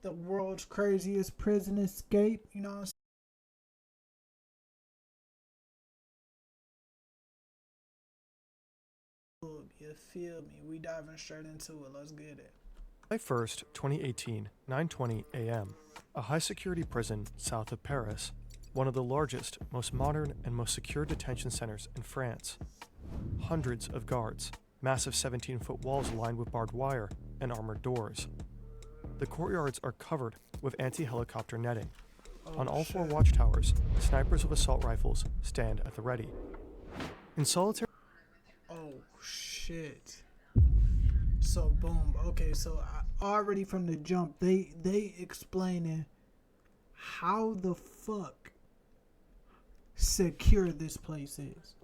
the world's craziest prison escape. You know what I'm saying? You feel me? We diving straight into it. Let's get it. July 1st, 2018, 9:20 a.m. A high-security prison south of Paris, one of the largest, most modern, and most secure detention centers in France. Hundreds of guards, massive 17-foot walls lined with barbed wire and armored doors. The courtyards are covered with anti-helicopter netting. On all four watchtowers, snipers with assault rifles stand at the ready. In solitary... Oh, shit. So, boom. Okay, so already from the jump, they explaining how the fuck secure this place is.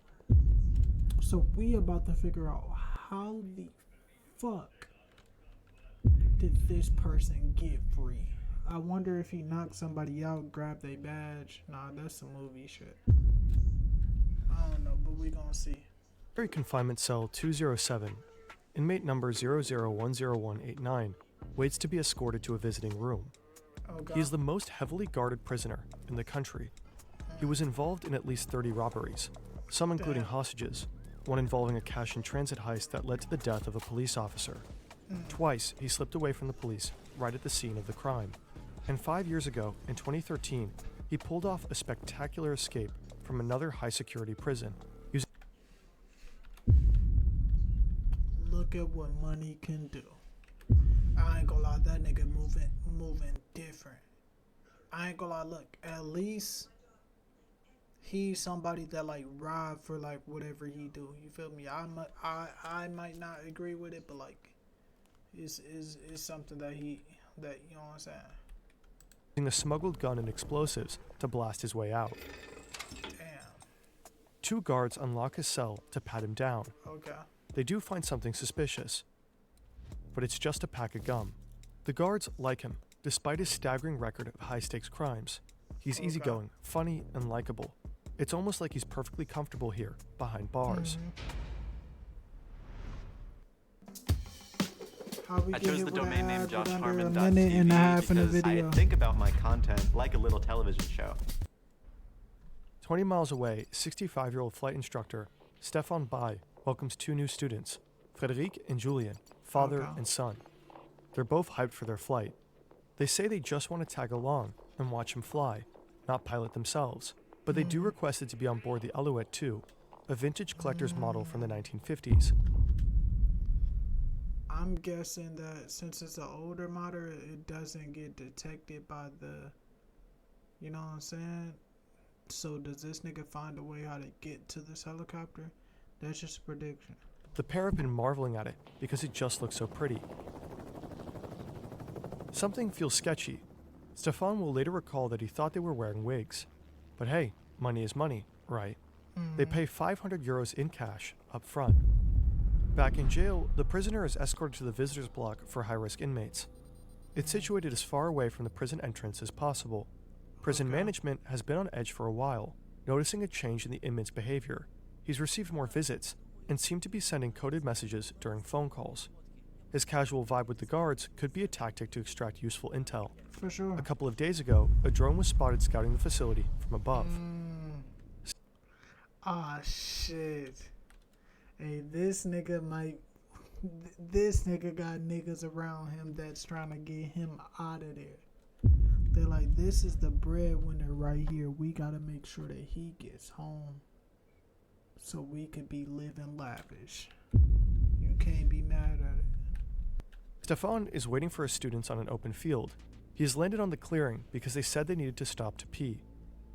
So we about to figure out how the fuck did this person get free. I wonder if he knocked somebody out, grabbed their badge. Nah, that's some movie shit. I don't know, but we gonna see. Confinement cell 207, inmate number 00-10189, waits to be escorted to a visiting room. He is the most heavily guarded prisoner in the country. He was involved in at least 30 robberies, some including hostages, one involving a cash in transit heist that led to the death of a police officer. Twice, he slipped away from the police right at the scene of the crime. And 5 years ago, in 2013, he pulled off a spectacular escape from another high-security prison. Look at what money can do. I ain't gonna lie, that nigga moving different. I ain't gonna lie, look, at least he's somebody that like ride for like whatever he do. You feel me? I might not agree with it, but like it's something that you know what I'm saying. Using a smuggled gun and explosives to blast his way out. Damn. 2 guards unlock his cell to pat him down. Okay. They do find something suspicious, but it's just a pack of gum. The guards like him, despite his staggering record of high-stakes crimes. He's easygoing, funny, and likable. It's almost like he's perfectly comfortable here, behind bars. I chose the domain name joshharmon.tv because I think about my content like a little television show. 20 miles away, 65-year-old flight instructor Stefan Bai welcomes 2 new students, Frederic and Julien, father and son. They're both hyped for their flight. They say they just want to tag along and watch him fly, not pilot themselves, but they do request it to be on board the Alouette 2, a vintage collector's model from the 1950s. I'm guessing that since it's an older model, it doesn't get detected by the, you know what I'm saying? So does this nigga find a way how to get to this helicopter? That's just a prediction. The pair have been marveling at it because it just looks so pretty. Something feels sketchy. Stefan will later recall that he thought they were wearing wigs. But hey, money is money, right? They pay 500 euros in cash up front. Back in jail, the prisoner is escorted to the visitors block for high-risk inmates. It's situated as far away from the prison entrance as possible. Prison management has been on edge for a while, noticing a change in the inmate's behavior. He's received more visits and seemed to be sending coded messages during phone calls. His casual vibe with the guards could be a tactic to extract useful intel. For sure. A couple of days ago, a drone was spotted scouting the facility from above. Ah, shit. Hey, this nigga got niggas around him that's trying to get him out of there. They're like, this is the breadwinner right here. We gotta make sure that he gets home so we could be living lavish. You can't be mad at it. Stefan is waiting for his students on an open field. He has landed on the clearing because they said they needed to stop to pee.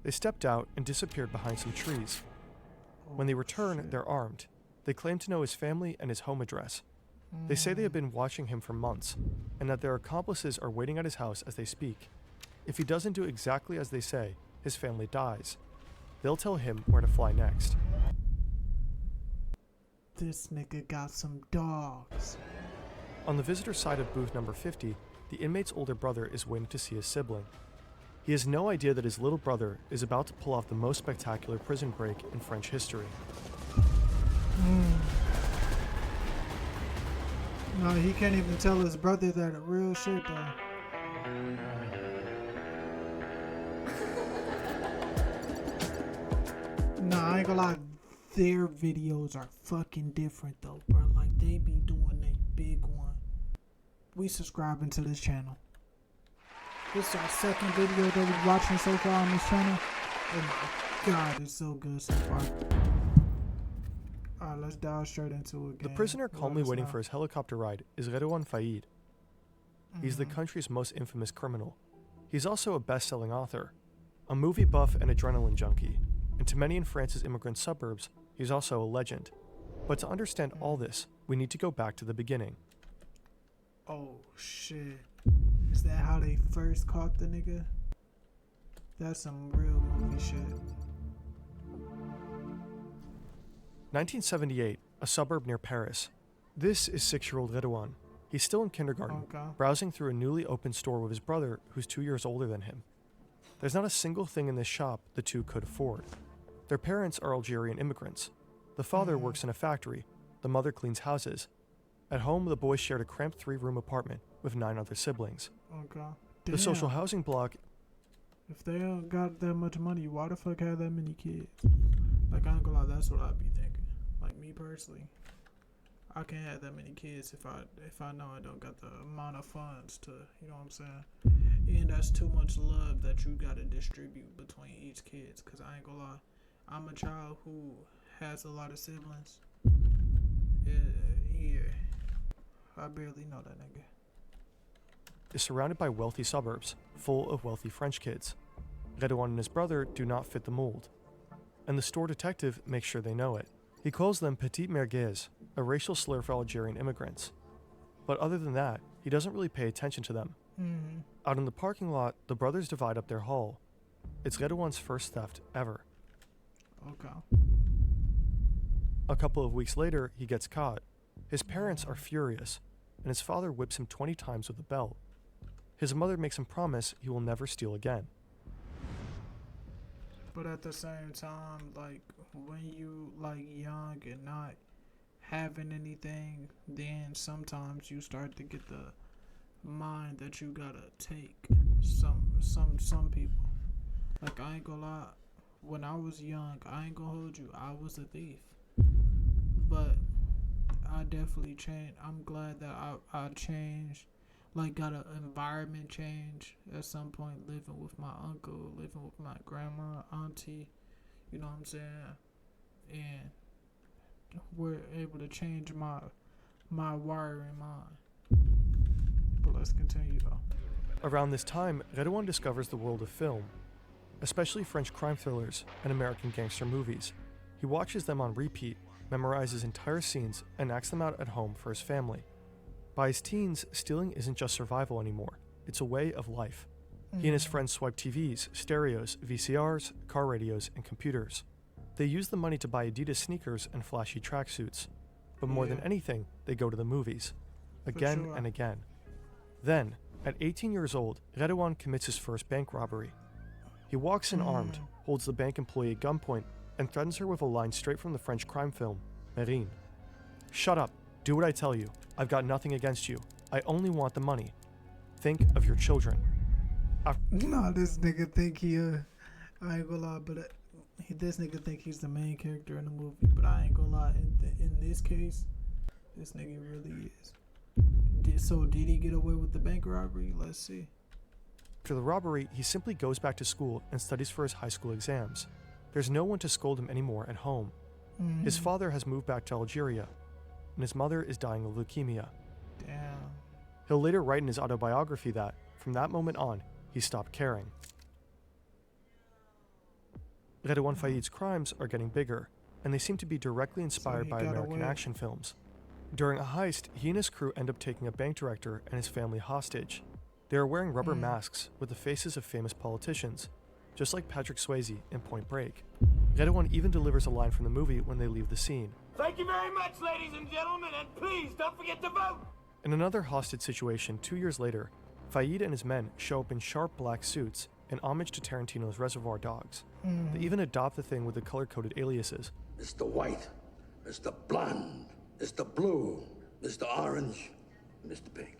They stepped out and disappeared behind some trees. When they return, they're armed. They claim to know his family and his home address. They say they have been watching him for months, and that their accomplices are waiting at his house as they speak. If he doesn't do exactly as they say, his family dies. They'll tell him where to fly next. This nigga got some dogs. On the visitor side of booth number 50, the inmate's older brother is waiting to see his sibling. He has no idea that his little brother is about to pull off the most spectacular prison break in French history. No, he can't even tell his brother that real shit though. Nah, I ain't gonna lie. Their videos are fucking different though, bro. Like, they be doing a big one. We subscribing to this channel. This is our second video that we're watching so far on this channel. Oh my god, it's so good so far. Alright, let's dive straight into it. The prisoner calmly waiting for his helicopter ride is Redouane Faïd. He's the country's most infamous criminal. He's also a best-selling author, a movie buff and adrenaline junkie, and to many in France's immigrant suburbs, he's also a legend. But to understand all this, we need to go back to the beginning. Oh shit. Is that how they first caught the nigga? That's some real movie shit. 1978, a suburb near Paris. This is 6-year-old Redouane. He's still in kindergarten, browsing through a newly opened store with his brother, who's 2 years older than him. There's not a single thing in this shop the two could afford. Their parents are Algerian immigrants. The father works in a factory. The mother cleans houses. At home, the boys shared a cramped 3-room apartment with 9 other siblings. The social housing block... If they don't got that much money, why the fuck have that many kids? Like, I ain't gonna lie, that's what I'd be thinking. Like, me personally, I can't have that many kids if I know I don't got the amount of funds to, you know what I'm saying? And that's too much love that you gotta distribute between each kids. Cause I ain't gonna lie, I'm a child who has a lot of siblings. Yeah, I barely know that nigga. Is surrounded by wealthy suburbs, full of wealthy French kids. Redouane and his brother do not fit the mold. And the store detective makes sure they know it. He calls them petite merguez, a racial slur for Algerian immigrants. But other than that, he doesn't really pay attention to them. Out in the parking lot, the brothers divide up their haul. It's Redouane's first theft ever. A couple of weeks later, he gets caught. His parents are furious, and his father whips him 20 times with a belt. His mother makes him promise he will never steal again. But at the same time, like, when you, like, young and not having anything, then sometimes you start to get the mind that you gotta take some people. Like, I ain't gonna lie, when I was young, I ain't gonna hold you, I was a thief. But I definitely changed. I'm glad that I changed. Like, got an environment change at some point, living with my uncle, living with my grandma, auntie, you know what I'm saying? And we're able to change my wiring mind. But let's continue though. Around this time, Redouane discovers the world of film, especially French crime thrillers and American gangster movies. He watches them on repeat, memorizes entire scenes, and acts them out at home for his family. By his teens, stealing isn't just survival anymore. It's a way of life. He and his friends swipe TVs, stereos, VCRs, car radios, and computers. They use the money to buy Adidas sneakers and flashy tracksuits. But more than anything, they go to the movies. Again and again. Then, at 18 years old, Redouane commits his first bank robbery. He walks in armed, holds the bank employee at gunpoint, and threatens her with a line straight from the French crime film, Marine. Shut up. Do what I tell you. I've got nothing against you. I only want the money. Think of your children. Nah, this nigga think I ain't gonna lie, but this nigga think he's the main character in the movie. But I ain't gonna lie, in this case, this nigga really is. So did he get away with the bank robbery? Let's see. After the robbery, he simply goes back to school and studies for his high school exams. There's no one to scold him anymore at home. His father has moved back to Algeria, and his mother is dying of leukemia. Damn. He'll later write in his autobiography that, from that moment on, he stopped caring. Redouane Faïd's crimes are getting bigger, and they seem to be directly inspired by American action films. During a heist, he and his crew end up taking a bank director and his family hostage. They are wearing rubber masks with the faces of famous politicians, just like Patrick Swayze in Point Break. Redouane even delivers a line from the movie when they leave the scene. Thank you very much, ladies and gentlemen, and please don't forget to vote! In another hostage situation 2 years later, Faïd and his men show up in sharp black suits in homage to Tarantino's Reservoir Dogs. They even adopt the thing with the color-coded aliases. Mr. White, Mr. Blonde, Mr. Blue, Mr. Orange, Mr. Pink.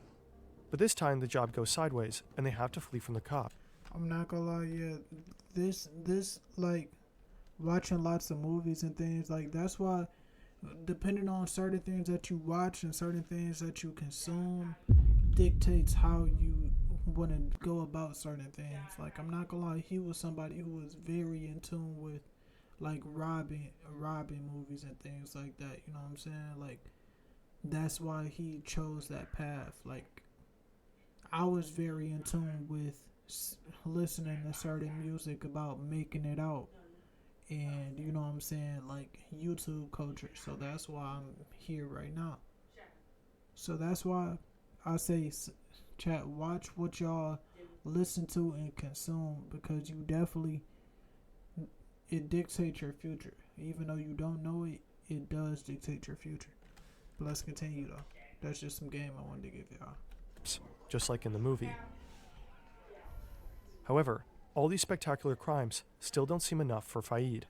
But this time the job goes sideways and they have to flee from the cop. I'm not gonna lie, yeah. This like watching lots of movies and things like that's why, depending on certain things that you watch and certain things that you consume, dictates how you want to go about certain things. Like I'm not gonna lie, he was somebody who was very in tune with like robbing movies and things like that. You know what I'm saying? Like that's why he chose that path. Like I was very in tune with listening to certain music about making it out, and you know what I'm saying, like YouTube culture. So that's why I'm here right now. So that's why I say, chat, watch what y'all listen to and consume, because you definitely, it dictates your future. Even though you don't know it, it does dictate your future. But let's continue though. That's just some game I wanted to give y'all. Just like in the movie. However, all these spectacular crimes still don't seem enough for Faid.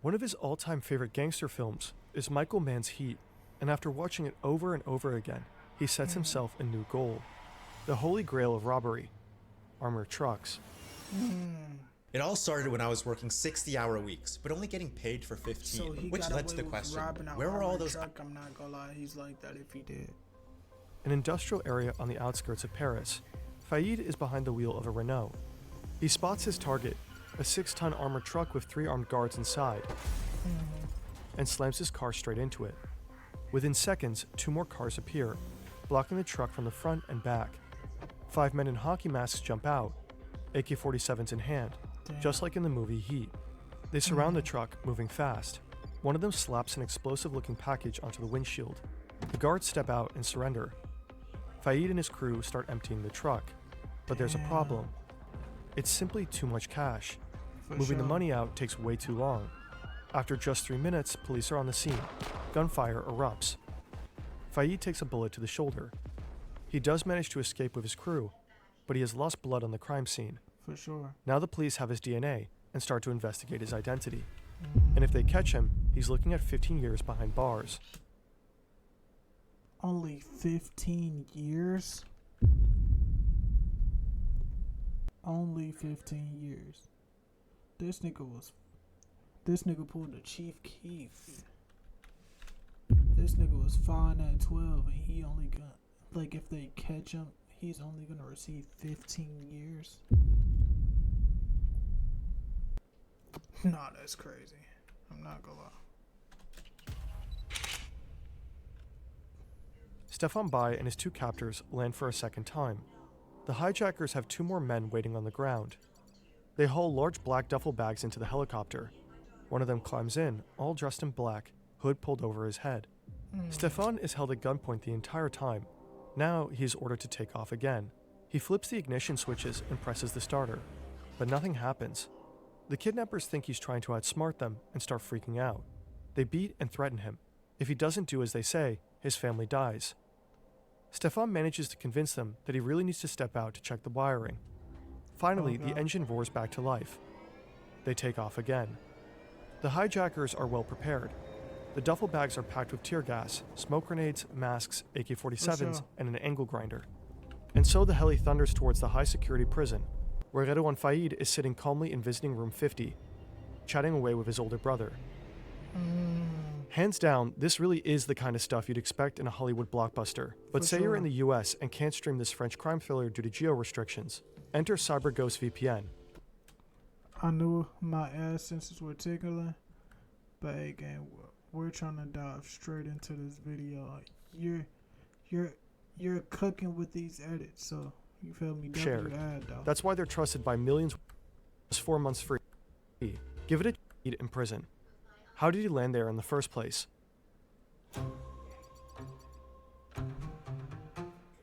One of his all-time favorite gangster films is Michael Mann's Heat, and after watching it over and over again, he sets himself a new goal: the holy grail of robbery, armored trucks. It all started when I was working 60-hour weeks, but only getting paid for 15, So he which got led to away the with question, robbing an where were all armored those... truck. I'm not gonna lie, he's like that if he did. An industrial area on the outskirts of Paris, Faid is behind the wheel of a Renault. He spots his target, a 6-ton armored truck with 3 armed guards inside, and slams his car straight into it. Within seconds, 2 more cars appear, blocking the truck from the front and back. 5 men in hockey masks jump out, AK-47s in hand, just like in the movie Heat. They surround the truck, moving fast. One of them slaps an explosive-looking package onto the windshield. The guards step out and surrender. Faid and his crew start emptying the truck, but there's a problem. It's simply too much cash. Moving the money out takes way too long. After just 3 minutes, police are on the scene. Gunfire erupts. Faid takes a bullet to the shoulder. He does manage to escape with his crew, but he has lost blood on the crime scene. For sure. Now the police have his DNA and start to investigate his identity. And if they catch him, he's looking at 15 years behind bars. Only 15 years? Only 15 years. This nigga pulled a Chief Keef. This nigga was fine at 12 and he only got, like, if they catch him, he's only gonna receive 15 years. Nah, that's crazy. I'm not gonna lie. Stefan Bai and his 2 captors land for a second time. The hijackers have 2 more men waiting on the ground. They haul large black duffel bags into the helicopter. One of them climbs in, all dressed in black, hood pulled over his head. Stefan is held at gunpoint the entire time. Now he is ordered to take off again. He flips the ignition switches and presses the starter, but nothing happens. The kidnappers think he's trying to outsmart them and start freaking out. They beat and threaten him. If he doesn't do as they say, his family dies. Stefan manages to convince them that he really needs to step out to check the wiring. Finally, the engine roars back to life. They take off again. The hijackers are well prepared. The duffel bags are packed with tear gas, smoke grenades, masks, AK-47s, and an angle grinder. And so the heli thunders towards the high-security prison, where Redouane Faid is sitting calmly in visiting room 50, chatting away with his older brother. Hands down, this really is the kind of stuff you'd expect in a Hollywood blockbuster. But say you're in the US and can't stream this French crime thriller due to geo-restrictions. Enter CyberGhost VPN. I knew my ass senses were tickling, but hey, gang, we're trying to dive straight into this video. You're cooking with these edits, so you feel me? Shared. That's why they're trusted by millions. It's 4 months free. Give it a eat in prison. How did he land there in the first place?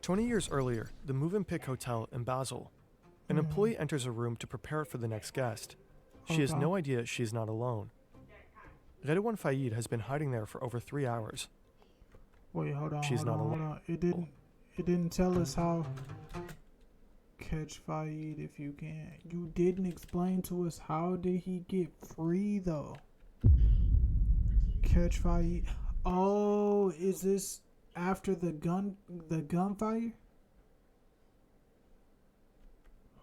20 years earlier, the Movenpick Hotel in Basel. An employee enters a room to prepare it for the next guest. She has no idea she's not alone. Redouane Faid has been hiding there for over 3 hours. Wait, hold on. She's hold not on, alone. hold on. It didn't tell us how catch Faid if you can. You didn't explain to us how did he get free though. Catch Faid. Oh, is this after the gunfire?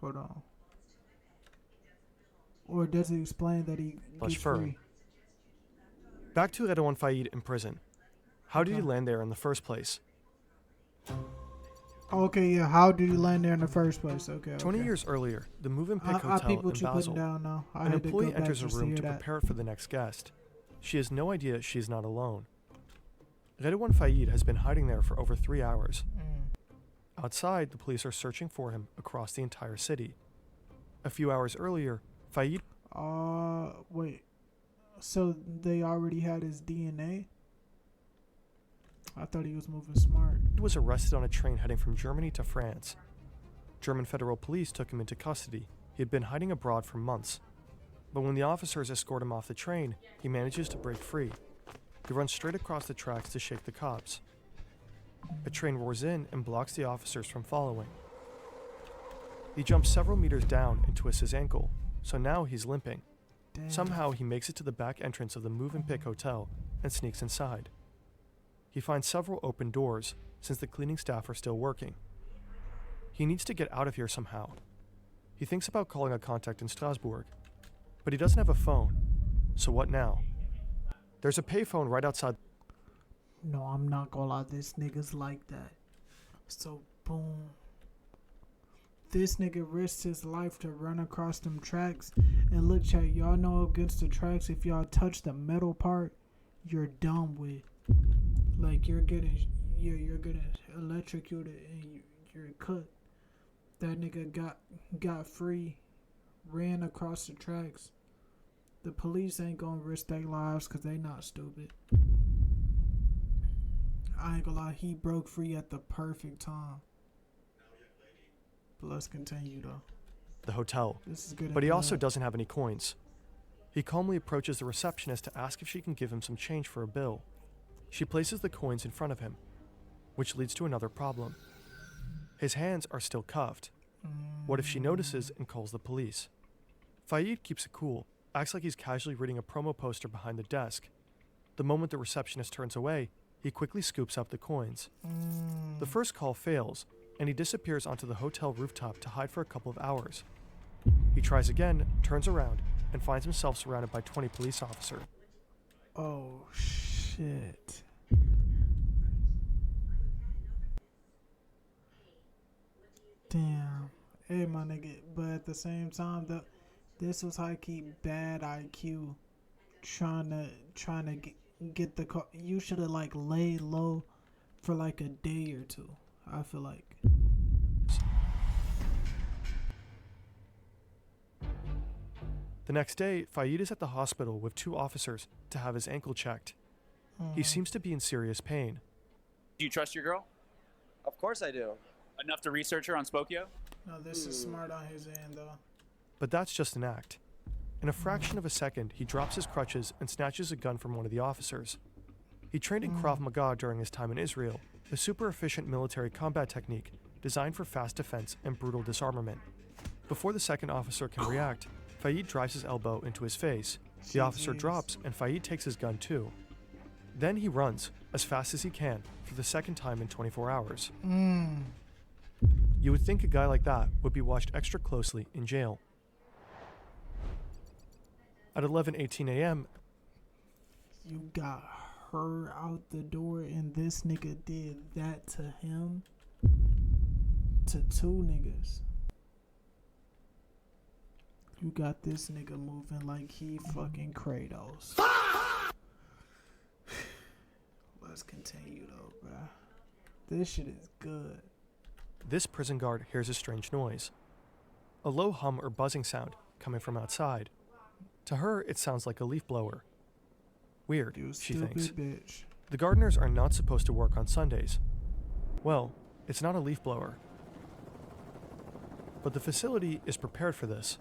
Hold on. Or does it explain that he Plus gets fur. free? Back to Redouan Faïd in prison. How did he Okay. land there in the first place? Okay, yeah. How did he land there in the first place? Okay. 20 okay. years earlier, the Movenpick I Hotel peep what in you putting Basel. down now. I An had to go employee back enters a just to room hear to that. prepare for the next guest. She has no idea she is not alone. Redouan Faïd has been hiding there for over 3 hours. Outside, the police are searching for him across the entire city. A few hours earlier, Faïd Wait. So they already had his DNA? I thought he was moving smart. was arrested on a train heading from Germany to France. German federal police took him into custody. He had been hiding abroad for months. But when the officers escort him off the train, he manages to break free. He runs straight across the tracks to shake the cops. A train roars in and blocks the officers from following. He jumps several meters down and twists his ankle, so now he's limping. Damn. Somehow he makes it to the back entrance of the Movenpick Hotel and sneaks inside. He finds several open doors, since the cleaning staff are still working. He needs to get out of here somehow. He thinks about calling a contact in Strasbourg, but he doesn't have a phone, so what now? There's a payphone right outside. No, I'm not gonna lie. This nigga's like that. So, boom. This nigga risked his life to run across them tracks. And look, chat, y'all know against the tracks, if y'all touch the metal part, you're done with. Like, you're gonna electrocute it and you're cooked. That nigga got free, ran across the tracks. The police ain't gonna risk their lives because they not stupid. I ain't gonna lie, he broke free at the perfect time. But let's continue though. The hotel, This is good. but he also doesn't have any coins. He calmly approaches the receptionist to ask if she can give him some change for a bill. She places the coins in front of him, which leads to another problem. His hands are still cuffed. What if she notices and calls the police? Faïd keeps it cool, acts like he's casually reading a promo poster behind the desk. The moment the receptionist turns away, he quickly scoops up the coins. The first call fails, and he disappears onto the hotel rooftop to hide for a couple of hours. He tries again, turns around, and finds himself surrounded by 20 police officers. Oh shit. Damn. Hey my nigga, but at the same time, this was high key bad IQ. Trying to get the car. You should have like laid low for like a day or two. I feel like. The next day, Faïd is at the hospital with 2 officers to have his ankle checked. He seems to be in serious pain. Do you trust your girl? Of course I do. Enough to research her on Spokio? No, this is smart on his end though. But that's just an act. In a fraction of a second, he drops his crutches and snatches a gun from one of the officers. He trained in Krav Maga during his time in Israel, a super efficient military combat technique designed for fast defense and brutal disarmament. Before the second officer can react, Faïd drives his elbow into his face. The officer Jeez. drops and Faïd takes his gun too. Then he runs, as fast as he can, for the second time in 24 hours. You would think a guy like that would be watched extra closely in jail. At 11:18 a.m., You got her out the door and this nigga did that to him. To 2 niggas. You got this nigga moving like he fucking Kratos. Let's continue though, bruh. This shit is good. this prison guard hears a strange noise. A low hum or buzzing sound coming from outside. To her, it sounds like a leaf blower. Weird, You she stupid thinks. bitch. The gardeners are not supposed to work on Sundays. Well, it's not a leaf blower. But the facility is prepared for this.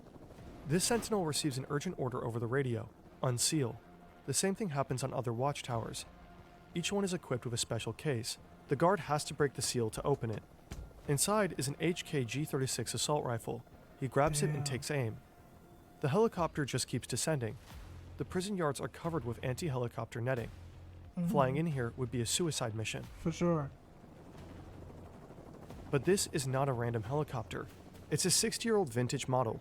This sentinel receives an urgent order over the radio: unseal. The same thing happens on other watchtowers. Each one is equipped with a special case. The guard has to break the seal to open it. Inside is an HK G36 assault rifle. He grabs it and Damn. takes aim. The helicopter just keeps descending. The prison yards are covered with anti-helicopter netting. Flying in here would be a suicide mission. For sure. But this is not a random helicopter. It's a 60-year-old vintage model,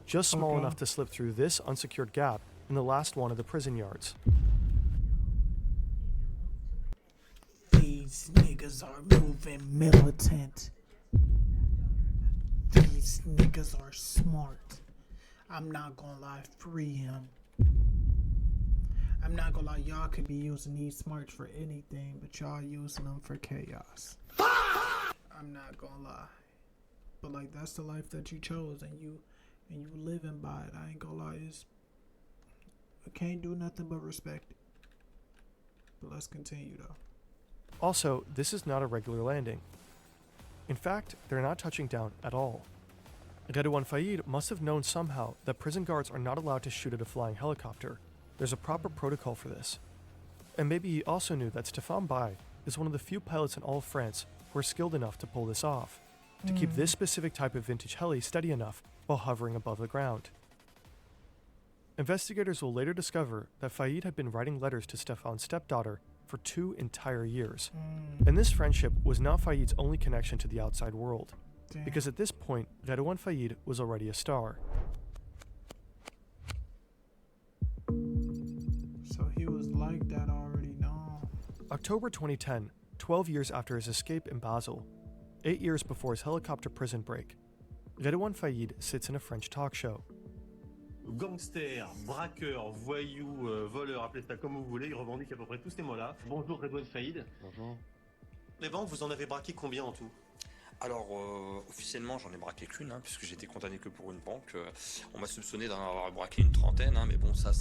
just small enough to slip through this unsecured gap in the last one of the prison yards. These niggas are moving militant. These niggas are smart. I'm not gonna lie, free him. I'm not gonna lie, y'all could be using these smarts for anything, but y'all using them for chaos. I'm not gonna lie. But like, that's the life that you chose, and you living by it. I ain't gonna lie, I can't do nothing but respect it. But let's continue though. Also, this is not a regular landing. In fact, they're not touching down at all. Redouane Faïd must have known somehow that prison guards are not allowed to shoot at a flying helicopter. There's a proper protocol for this. And maybe he also knew that Stéphane Baye is one of the few pilots in all of France who are skilled enough to pull this off, to keep this specific type of vintage heli steady enough while hovering above the ground. Investigators will later discover that Faïd had been writing letters to Stéphane's stepdaughter for 2 entire years. And this friendship was not Faïd's only connection to the outside world, because at this point, Redouane Faïd was already a star. So he was like that already, no. October 2010, 12 years after his escape in Basel, 8 years before his helicopter prison break, Redouane Faïd sits in a French talk show. Gangster, braqueur, voyou, voleur, appelez ça comme vous voulez, il revendique à peu près tous ces mots-là. Bonjour Redouane Faïd. Bonjour. Les banques, vous en avez braqué combien en tout? Alors, officiellement, j'en ai braqué qu'une, puisque j'ai été condamné que pour une banque. On m'a soupçonné d'en avoir braqué une trentaine, mais bon, ça...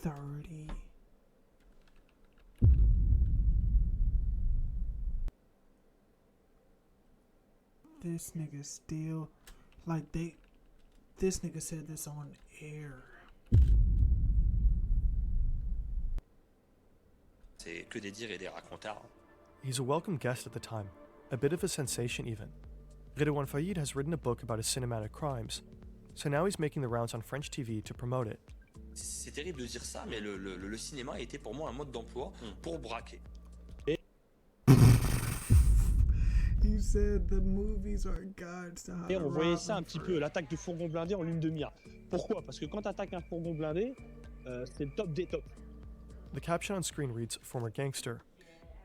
30. This nigga still, like this nigga said this on air. C'est que des dires et des racontards. He's a welcome guest at the time, a bit of a sensation even. Redouane Faïd has written a book about his cinematic crimes, so now he's making the rounds on French TV to promote it. C'est terrible de dire ça, mais le cinéma a été pour moi un mode d'emploi pour braquer. He said the movies are guides to how to On voyait rob ça un petit peu, l'attaque du fourgon blindé en lune de mire. Pourquoi? Parce que quand tu attaques un fourgon blindé, c'est le top des tops. The caption on screen reads, former gangster.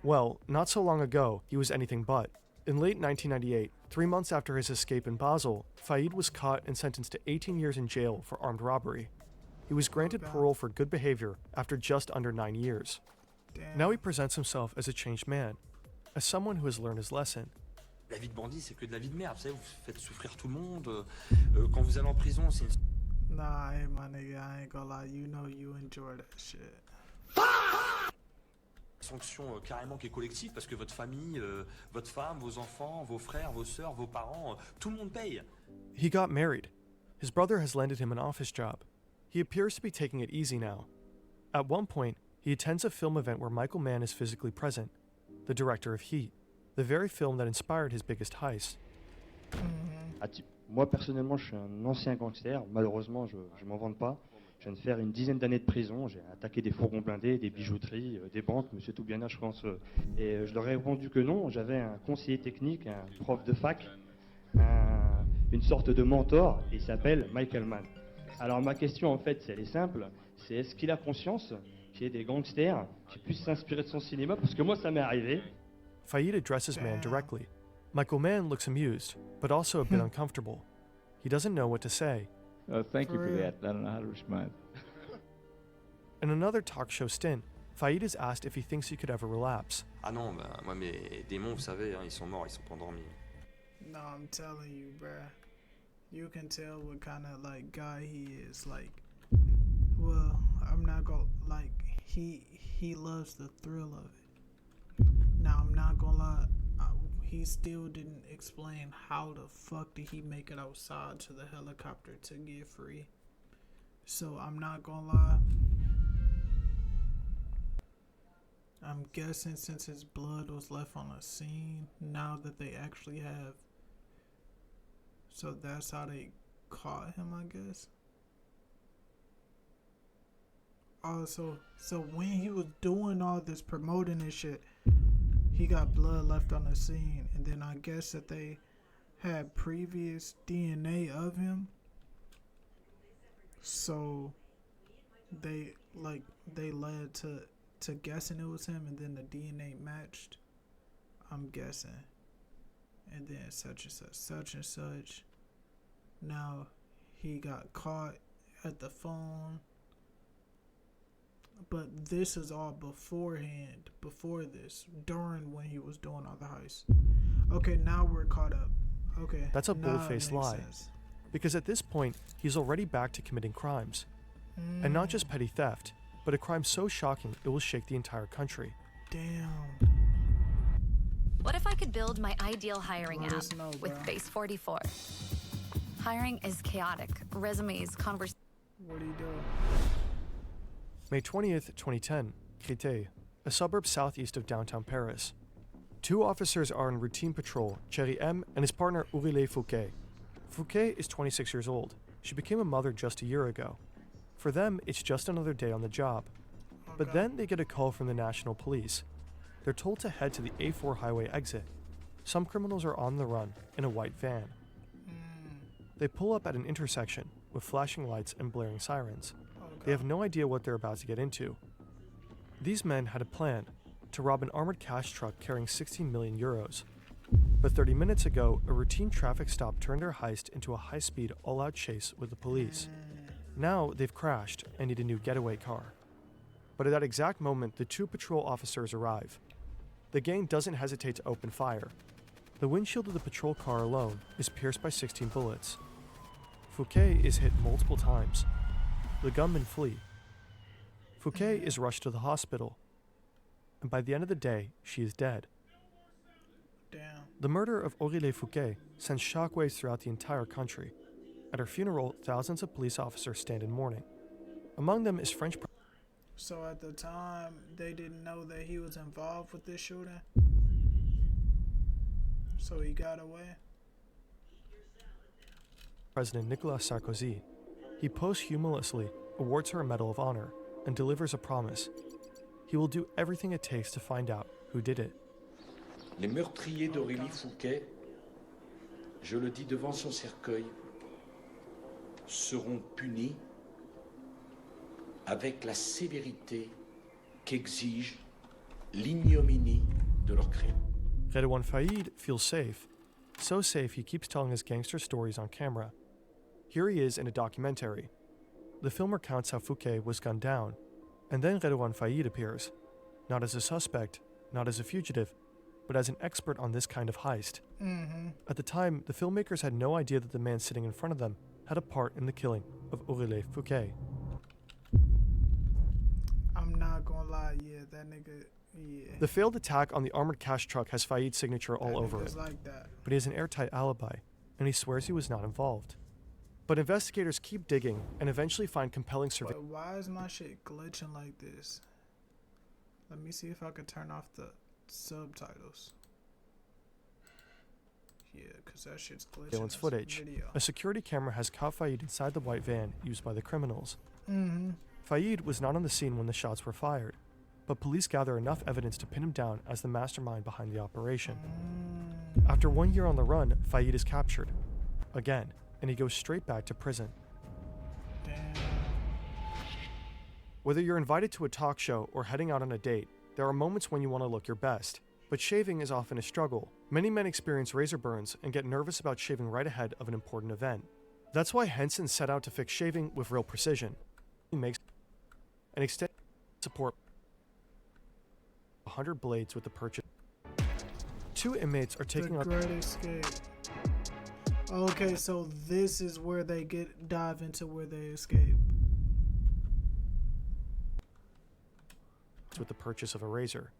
Well, not so long ago, he was anything but. In late 1998, 3 months after his escape in Basel, Faïd was caught and sentenced to 18 years in jail for armed robbery. He was granted parole for good behavior after just under 9 years. Now he presents himself as a changed man, as someone who has learned his lesson. La vie de bandit, c'est que de la vie de merde. Vous savez, vous faites souffrir tout le monde. Quand vous allez en prison, c'est une... Nah, hey, my nigga, I ain't gonna lie. You know you enjoy that shit. sanction carrément qui est collective parce que votre famille, votre femme, vos enfants, vos frères, vos sœurs, vos parents, tout le monde paye. He got married. His brother has landed him an office job. He appears to be taking it easy now. At one point, he attends a film event where Michael Mann is physically present, the director of Heat, the very film that inspired his biggest heist. Moi, personnellement, je suis un ancien gangster. Malheureusement, je m'en vante pas. Je viens de faire une dizaine d'années de prison. J'ai attaqué des fourgons blindés, des bijouteries, des banques, monsieur Toubiana, je pense. Et je leur ai répondu que non. J'avais un conseiller technique, un prof de fac, une sorte de mentor. Il s'appelle Michael Mann. Alors, ma question, en fait, elle est simple. C'est est-ce qu'il a conscience qu'il y ait des gangsters qui puissent s'inspirer de son cinéma? Parce que moi, ça m'est arrivé. Faïd addresses Mann directly. Michael Mann looks amused, but also a bit uncomfortable. He doesn't know what to say. Thank you for that. I don't know how to respond. In another talk show stint, Faïd is asked if he thinks he could ever relapse. Ah non, bah, moi mes démons, vous savez, hein, ils sont morts, ils sont pas endormis. No, I'm telling you, bruh. You can tell what kind of like guy he is. Like, well, I'm not gonna like he loves the thrill of it. Now I'm not gonna lie. He still didn't explain how the fuck did he make it outside to the helicopter to get free. So I'm not gonna lie. I'm guessing since his blood was left on the scene, now that they actually have. So that's how they caught him, I guess. Also, so when he was doing all this promoting and shit, he got blood left on the scene, and then I guess that they had previous DNA of him, so they led to guessing it was him, and then the DNA matched. I'm guessing, and then such and such. Now he got caught at the phone, but this is all beforehand, before this, during when he was doing all the heists. Okay, now we're caught up. Okay, that's a now bold-faced it makes lie. sense. Because at this point, he's already back to committing crimes. And not just petty theft, but a crime so shocking it will shake the entire country. Damn. What if I could build my ideal hiring Let app us know, with bro. Base 44? Hiring is chaotic. Resumes, What do you do? May 20th, 2010, Créteil, a suburb southeast of downtown Paris. Two officers are on routine patrol, Thierry M. and his partner Aurélie Fouquet. Fouquet is 26 years old. She became a mother just a year ago. For them, it's just another day on the job. But then they get a call from the National Police. They're told to head to the A4 highway exit. Some criminals are on the run in a white van. They pull up at an intersection with flashing lights and blaring sirens. They have no idea what they're about to get into. These men had a plan to rob an armored cash truck carrying 16 million euros. But 30 minutes ago, a routine traffic stop turned their heist into a high-speed, all-out chase with the police. Now they've crashed and need a new getaway car. But at that exact moment, the two patrol officers arrive. The gang doesn't hesitate to open fire. The windshield of the patrol car alone is pierced by 16 bullets. Fouquet is hit multiple times. The gunmen flee. Fouquet is rushed to the hospital. And by the end of the day, she is dead. Damn. The murder of Aurélie Fouquet sends shockwaves throughout the entire country. At her funeral, thousands of police officers stand in mourning. Among them is French So at the time, they didn't know that he was involved with this shooting? So he got away? President Nicolas Sarkozy. He posthumously awards her a Medal of Honor and delivers a promise. He will do everything it takes to find out who did it. Les meurtriers d'Aurélie Fouquet, je le dis devant son cercueil, seront punis avec la sévérité qu'exige l'ignominie de leur crime. Redouane Faïd feels safe. So safe he keeps telling his gangster stories on camera. Here he is in a documentary. The film recounts how Fouquet was gunned down, and then Redouane Faïd appears, not as a suspect, not as a fugitive, but as an expert on this kind of heist. At the time, the filmmakers had no idea that the man sitting in front of them had a part in the killing of Aurélie Fouquet. I'm not gonna lie, yeah, that nigga, yeah. The failed attack on the armored cash truck has Faïd's signature all over it, Like that. but he has an airtight alibi, and he swears he was not involved. But investigators keep digging and eventually find compelling surveillance. But why is my shit glitching like this? Let me see if I could turn off the subtitles. Yeah, because that shit's glitching. Surveillance footage. A security camera has caught Faïd inside the white van used by the criminals. Faïd was not on the scene when the shots were fired, but police gather enough evidence to pin him down as the mastermind behind the operation. After 1 year on the run, Faïd is captured. Again, and he goes straight back to prison. Whether you're invited to a talk show or heading out on a date, there are moments when you want to look your best. But shaving is often a struggle. Many men experience razor burns and get nervous about shaving right ahead of an important event. That's why Henson set out to fix shaving with real precision. He makes an extended support 100 blades with the purchase. Two inmates are taking The out Great Escape. Okay, so this is where they dive into where they escape. with the purchase of a razor.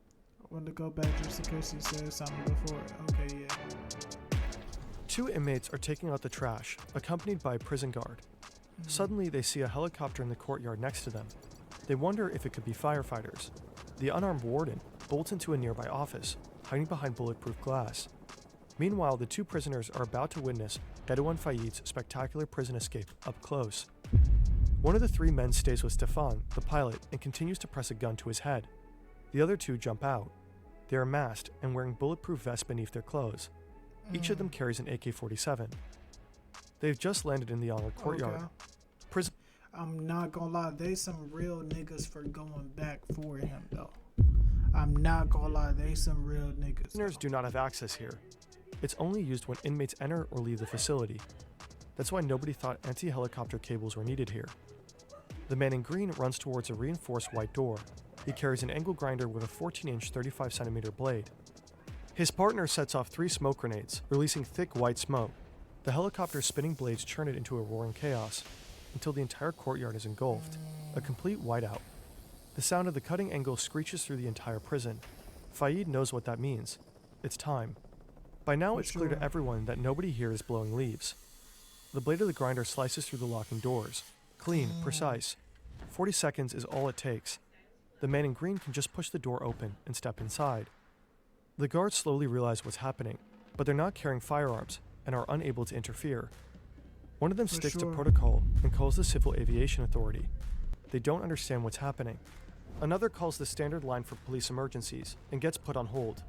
I wanted to go back just in case he said something before. Okay, yeah. Two inmates are taking out the trash, accompanied by a prison guard. Suddenly, they see a helicopter in the courtyard next to them. They wonder if it could be firefighters. The unarmed warden bolts into a nearby office, hiding behind bulletproof glass. Meanwhile, the two prisoners are about to witness Redouane Faïd's spectacular prison escape up close. One of the three men stays with Stefan, the pilot, and continues to press a gun to his head. The other two jump out. They are masked and wearing bulletproof vests beneath their clothes. Each of them carries an AK-47. They've just landed in the honored courtyard. Okay. Prison. I'm not gonna lie, they some real niggas for going back for him though. I'm not gonna lie, they some real niggas. Prisoners do not have access here. It's only used when inmates enter or leave the facility. That's why nobody thought anti-helicopter cables were needed here. The man in green runs towards a reinforced white door. He carries an angle grinder with a 14-inch 35cm blade. His partner sets off 3 smoke grenades, releasing thick white smoke. The helicopter's spinning blades churn it into a roaring chaos, until the entire courtyard is engulfed, a complete whiteout. The sound of the cutting angle screeches through the entire prison. Fayed knows what that means. It's time. By now it's clear to everyone that nobody here is blowing leaves. The blade of the grinder slices through the locking doors. Clean, precise. 40 seconds is all it takes. The man in green can just push the door open and step inside. The guards slowly realize what's happening, but they're not carrying firearms and are unable to interfere. One of them sticks to protocol and calls the Civil Aviation Authority. They don't understand what's happening. Another calls the standard line for police emergencies and gets put on hold.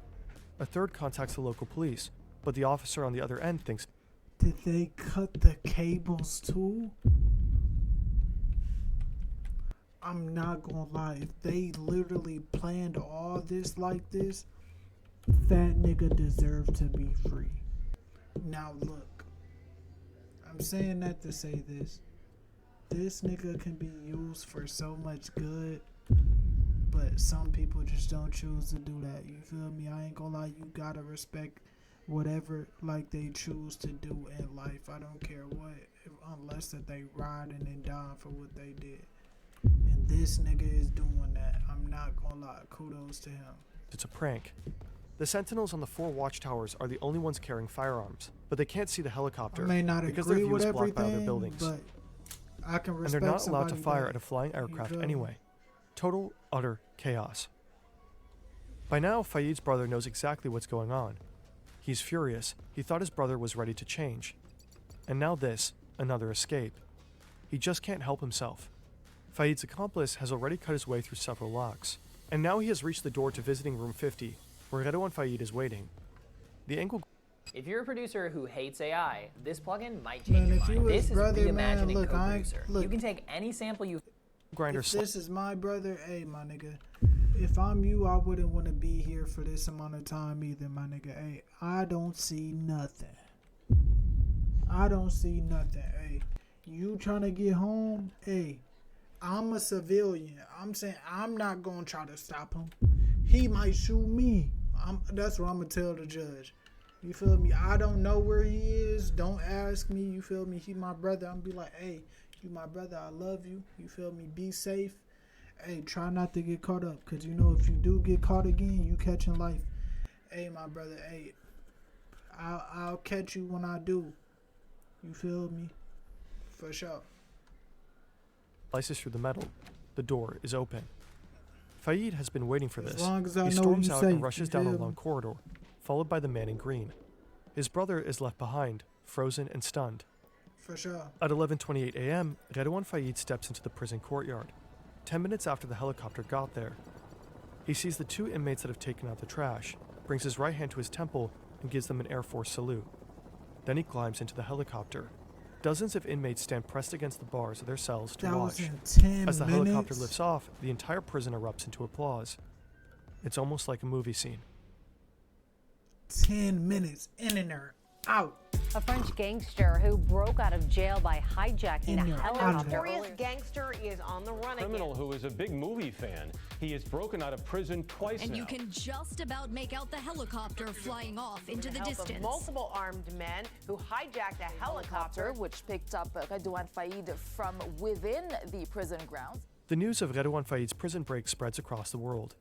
A third contacts the local police, but the officer on the other end thinks, did they cut the cables too? I'm not gonna lie, if they literally planned all this like this, that nigga deserved to be free. Now look, I'm saying that to say this. This nigga can be used for so much good, but some people just don't choose to do that. You feel me? I ain't gonna lie, you gotta respect whatever like they choose to do in life. I don't care what, unless that they riding and dying for what they did. And this nigga is doing that. I'm not gonna lie, kudos to him. it's a prank. The sentinels on the 4 watchtowers are the only ones carrying firearms, but they can't see the helicopter I may not because agree their view with is blocked by other everything, buildings. but I can And respect they're not allowed to somebody fire that- at a flying aircraft feel me? anyway. Total, utter chaos. By now, Fayed's brother knows exactly what's going on. He's furious. He thought his brother was ready to change. And now this, another escape. He just can't help himself. Fayed's accomplice has already cut his way through several locks. And now he has reached the door to visiting room 50, where Redouane Fayed is waiting. The angle... If you're a producer who hates AI, this plugin might Man, change your if you mind. was This is brother, man, reimagining look, co-producer. look. You can take any sample you... Grinder If this is my brother, hey, my nigga. If I'm you, I wouldn't want to be here for this amount of time either, my nigga. Hey, I don't see nothing. I don't see nothing. Hey, you trying to get home? Hey, I'm a civilian. I'm saying I'm not going to try to stop him. He might shoot me. That's what I'm going to tell the judge. You feel me? I don't know where he is. Don't ask me. You feel me? He my brother. I'm going to be like, hey, you my brother. I love you. You feel me? Be safe. Hey, try not to get caught up. Because, you know, if you do get caught again, you catching life. Hey, my brother. Hey, I'll catch you when I do. You feel me? For sure. Slices through the metal. The door is open. Fayed has been waiting for this. As long as I He know storms you out safe, and rushes you down a feel long me? corridor, followed by the man in green. His brother is left behind, frozen and stunned. For sure. At 11:28 a.m., Redouane Fayed steps into the prison courtyard, 10 minutes after the helicopter got there. He sees the 2 inmates that have taken out the trash, brings his right hand to his temple, and gives them an Air Force salute. Then he climbs into the helicopter. Dozens of inmates stand pressed against the bars of their cells to That was watch. in 10 As the helicopter minutes? lifts off, the entire prison erupts into applause. It's almost like a movie scene. 10 minutes in and out. A French gangster who broke out of jail by hijacking a In your helicopter. honor. earlier. Gangster is on the run Criminal who is a big movie fan. He has broken out of prison twice And now. you can just about make out the helicopter flying off into the help of distance. multiple armed men who hijacked a helicopter which picked up Redouane Fayed from within the prison grounds. The news of Redouane Fayed's prison break spreads across the world.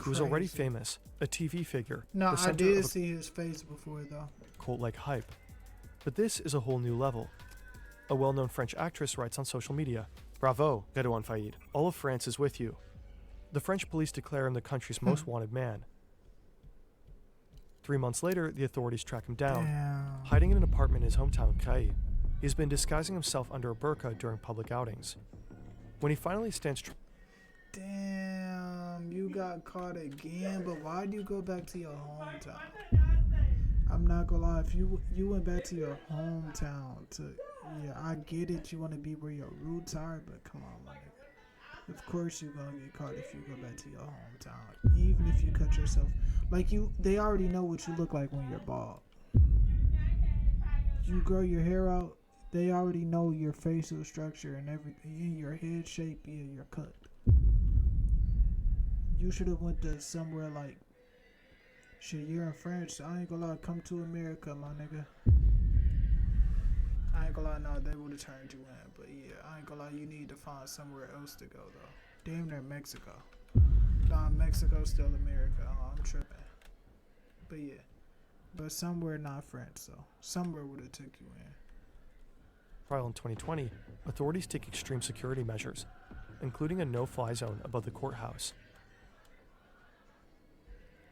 He was already famous, a TV figure, No, the I center did of a see his face before, though. cult-like hype. But this is a whole new level. A well-known French actress writes on social media, "Bravo, Redouane Fayed. All of France is with you." The French police declare him the country's most wanted man. 3 months later, the authorities track him down, Damn. hiding in an apartment in his hometown, Cailles. He's been disguising himself under a burqa during public outings. When he finally stands Damn, you got caught again, but why'd you go back to your hometown? I'm not gonna lie, if you went back to your hometown yeah, I get it, you wanna be where your roots are, but come on, my nigga. Of course you gonna get caught if you go back to your hometown. Even if you cut yourself. Like they already know what you look like when you're bald. You grow your hair out, they already know your facial structure and everything, your head shape, yeah, your cut. You should have went to somewhere like, shit, you're in France, I ain't gonna lie, come to America, my nigga. I ain't gonna lie, no, they would have turned you in, but yeah, I ain't gonna lie, you need to find somewhere else to go, though. Damn near Mexico. Nah, Mexico's still America, I'm tripping. But yeah. But somewhere not France, so somewhere would have took you in. Trial in 2020, authorities take extreme security measures, including a no-fly zone above the courthouse.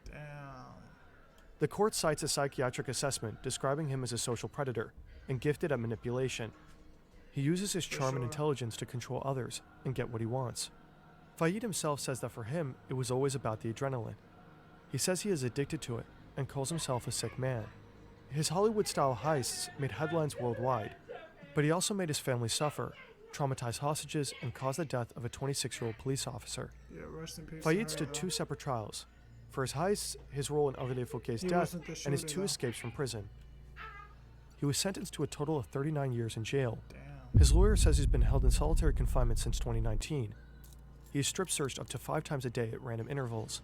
Damn. The court cites a psychiatric assessment describing him as a social predator and gifted at manipulation. He uses his charm and intelligence to control others and get what he wants. Fayed himself says that for him, it was always about the adrenaline. He says he is addicted to it and calls himself a sick man. His Hollywood-style heists made headlines worldwide, but he also made his family suffer, traumatized hostages, and caused the death of a 26-year-old police officer. Yeah, rest in peace. Fayed stood 2 separate trials. For his heists, his role in Aurélie Fouquet's death, and his 2 escapes from prison. He was sentenced to a total of 39 years in jail. Damn. His lawyer says he's been held in solitary confinement since 2019. He is strip-searched up to 5 times a day at random intervals.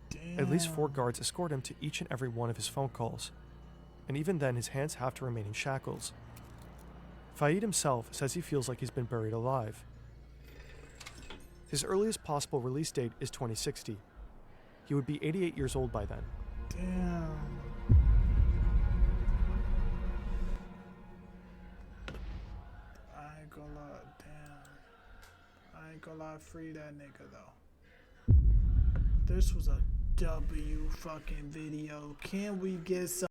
Damn. At least 4 guards escort him to each and every one of his phone calls. And even then, his hands have to remain in shackles. Fayed himself says he feels like he's been buried alive. His earliest possible release date is 2060. He would be 88 years old by then. Damn. I ain't gonna lie, damn. I ain't gonna lie, free that nigga though. This was a W fucking video. Can we get some?